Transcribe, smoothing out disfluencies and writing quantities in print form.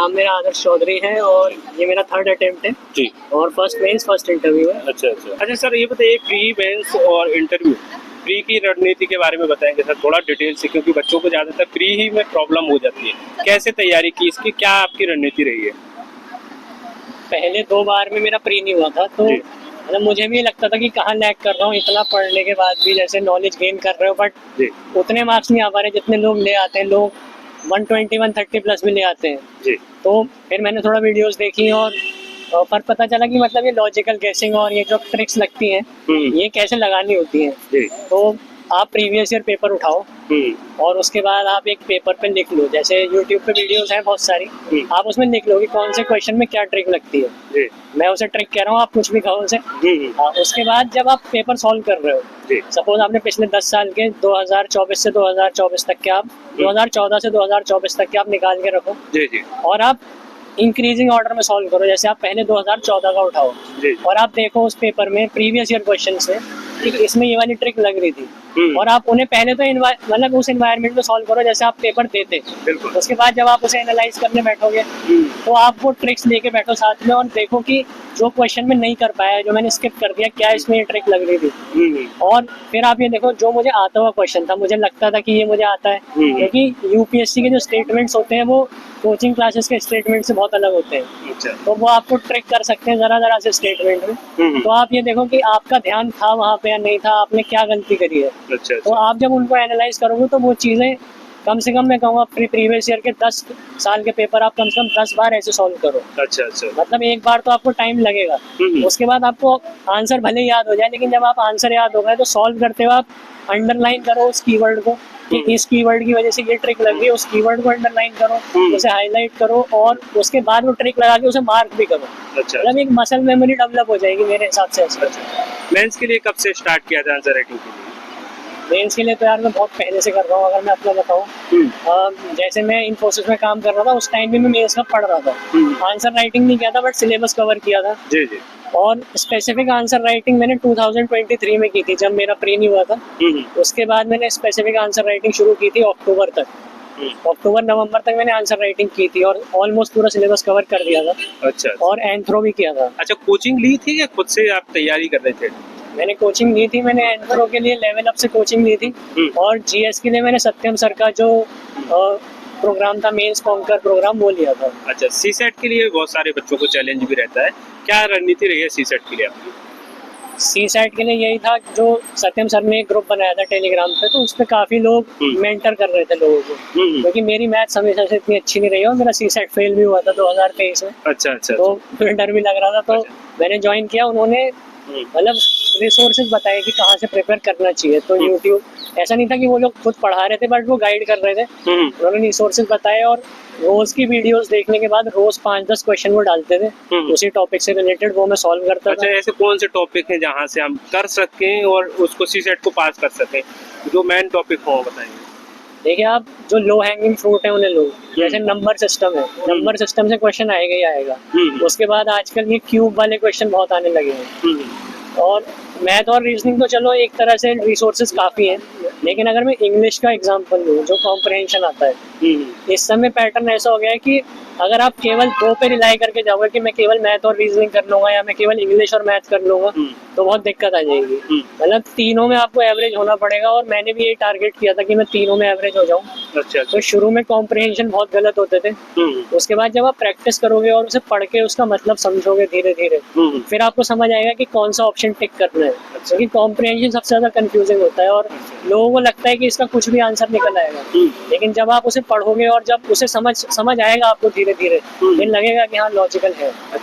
नाम मेरा आदर्श चौधरी है और ये मेरा 3rd अटेम्प्ट है जी। और फर्स्ट मेंस फर्स्ट इंटरव्यू है। अच्छा सर, ये बताइए प्री मेंस और इंटरव्यू प्री की रणनीति के बारे में बताएंगे सर थोड़ा डिटेल से, क्योंकि बच्चों को ज़्यादातर प्री ही में प्रॉब्लम हो जाती है। कैसे तैयारी की इसकी, क्या आपकी रणनीति रही है? पहले 2 बार में मेरा प्री नहीं हुआ था, तो मतलब मुझे भी लगता था कि कहाँ लैग कर रहा हूँ, इतना पढ़ने के बाद भी जैसे नॉलेज गेन कर रहे हो बट उतने मार्क्स नहीं आ पा रहे जितने लोग ले आते हैं। लोग 120 130 प्लस भी ले आते हैं जी। तो फिर मैंने थोड़ा वीडियोस देखी और फिर पता चला कि मतलब ये लॉजिकल गेसिंग और ये जो ट्रिक्स लगती हैं ये कैसे लगानी होती हैं। तो आप प्रीवियस ईयर पेपर उठाओ और उसके बाद आप एक पेपर पे लिख लो, जैसे यूट्यूब पे वीडियोस हैं बहुत सारी, आप उसमें लिख लो कि कौन से क्वेश्चन में क्या ट्रिक लगती है। मैं उसे ट्रिक कह रहा हूँ, आप कुछ भी कहो उसे। उसके बाद जब आप पेपर सॉल्व कर रहे हो, सपोज आपने पिछले 10 साल के 2024 से 2024 तक के आप 2014 से 2024 तक के आप निकाल के रखो और आप इंक्रीजिंग ऑर्डर में सॉल्व करो। जैसे आप पहले 2014 का उठाओ और आप देखो उस पेपर में प्रीवियस ईयर क्वेश्चन से कि इसमें ये वाली ट्रिक लग रही थी और आप उन्हें पहले तो मतलब उस एनवायरनमेंट में सॉल्व करो जैसे आप पेपर देते। उसके बाद जब आप उसे एनालाइज करने बैठोगे तो आप वो ट्रिक्स लेके बैठो साथ में और देखो कि जो क्वेश्चन में नहीं कर पाया, जो मैंने स्किप कर दिया, क्या इसमें ये ट्रिक लग रही थी। और फिर आप ये देखो जो मुझे आता हुआ क्वेश्चन था, मुझे लगता था कि ये मुझे आता है, क्योंकि यूपीएससी के जो स्टेटमेंट्स होते हैं वो कोचिंग क्लासेस के स्टेटमेंट से बहुत अलग होते हैं। तो वो आपको ट्रिक कर सकते हैं जरा से स्टेटमेंट में। तो आप ये देखो कि आपका ध्यान था वहाँ पे या नहीं था, आपने क्या गलती करी है। तो आप जब उनको एनालाइज करोगे तो वो चीज़ें कम से कम मैं कहूँगा प्रीवियस ईयर के 10 साल के पेपर आप कम से कम 10 बार ऐसे सॉल्व करो। मतलब एक बार तो आपको टाइम लगेगा, उसके बाद आपको आंसर भले ही याद हो जाए, लेकिन जब आप आंसर याद हो गए तो सॉल्व करते हुए आप अंडरलाइन करो उस कीवर्ड को कि इस कीवर्ड की वजह से ये ट्रिक लग रही है, उस कीवर्ड को अंडरलाइन करो, उसे हाईलाइट करो और उसके बाद वो ट्रिक लगा के उसे मार्क भी करो। मतलब एक मसल मेमोरी डेवलप हो जाएगी मेरे हिसाब से। मेंस के लिए कब से स्टार्ट किया था आंसर राइटिंग के लिए? मेंस के लिए तो यार मैं बहुत पहले से कर रहा हूँ। अगर मैं अपना बताऊँ, जैसे मैं इन्फोसिस में काम कर रहा था उस टाइम भी मैं मेंस का पढ़ रहा था। आंसर राइटिंग नहीं किया था बट सिलेबस कवर किया था। और स्पेसिफिक आंसर राइटिंग मैंने 2023 में की थी जब मेरा प्री नहीं हुआ था। उसके बाद मैंने स्पेसिफिक आंसर राइटिंग शुरू की थी अक्टूबर तक। अक्टूबर नवंबर तक मैंने आंसर राइटिंग की थी और ऑलमोस्ट पूरा सिलेबस कवर कर दिया था। और एंथ्रो भी किया था। अच्छा, कोचिंग ली थी या खुद से आप तैयारी कर रहे थे? मैंने कोचिंग ली थी, मैंने एंथ्रो के लिए लेवल अप से कोचिंग ली थी और जीएस के लिए मैंने सत्यम सर का जो प्रोग्राम था मेंस कॉन्कर प्रोग्राम वो लिया था। अच्छा, सीसेट के लिए बहुत सारे बच्चों को चैलेंज भी रहता है, क्या रणनीति रही है सीसेट के लिए आपकी? सीसेट के लिए यही था, जो सत्यम सर ने एक ग्रुप बनाया था टेलीग्राम पे, तो उस पर काफी लोग मेंटर कर रहे थे लोगों को, क्योंकि मेरी मैथ्स हमेशा से इतनी अच्छी नहीं रही और मेरा सीसेट फेल भी हुआ था 2023 में। अच्छा। तो फिर डर भी लग रहा था, तो मैंने ज्वाइन किया। उन्होंने मतलब रिसोर्सेज बताए कि कहाँ से प्रिपेयर करना चाहिए। तो यूट्यूब, ऐसा नहीं था कि वो लोग खुद पढ़ा रहे थे बट वो गाइड कर रहे थे। उन्होंने रिसोर्सेज बताए और रोज की वीडियोस देखने के बाद रोज 5-10 क्वेश्चन वो डालते थे उसी टॉपिक से रिलेटेड, वो मैं सॉल्व करता था। अच्छा, ऐसे कौन से टॉपिक हैं जहाँ से हम कर सकें और उसको सीसेट को पास कर सकें, जो मेन टॉपिक हो बताएंगे? देखिए, आप जो लो हैंगिंग फ्रूट है उन्हें लो, जैसे नंबर सिस्टम है, नंबर सिस्टम से क्वेश्चन आएगा ही आएगा। उसके बाद आजकल ये क्यूब वाले क्वेश्चन बहुत आने लगे हैं और मैथ और रीजनिंग तो चलो एक तरह से रिसोर्सेज काफ़ी हैं, लेकिन अगर मैं इंग्लिश का एग्जांपल लूँ जो कॉम्प्रहेंशन आता है, इस समय पैटर्न ऐसा हो गया है कि अगर आप केवल 2 पे रिलाई करके जाओगे कि मैं केवल मैथ और रीजनिंग कर लूँगा या मैं केवल इंग्लिश और मैथ कर लूँगा तो बहुत दिक्कत आ जाएगी। मतलब तीनों में आपको एवरेज होना पड़ेगा और मैंने भी यही टारगेट किया था कि मैं तीनों में एवरेज हो जाऊँ। अच्छा। तो शुरू में कॉम्प्रहेंशन बहुत गलत होते थे, उसके बाद जब आप प्रैक्टिस करोगे और उसे पढ़ के उसका मतलब समझोगे धीरे धीरे, फिर आपको समझ आएगा कि कौन सा ऑप्शन टिक करना है। क्योंकि कॉम्प्रहेंशन सबसे ज्यादा कंफ्यूजिंग होता है और लोगों को लगता है कि इसका कुछ भी आंसर निकल आएगा, लेकिन जब आप उसे पढ़ोगे और जब उसे समझ आएगा आपको धीरे धीरे, फिर लगेगा कि हाँ लॉजिकल है।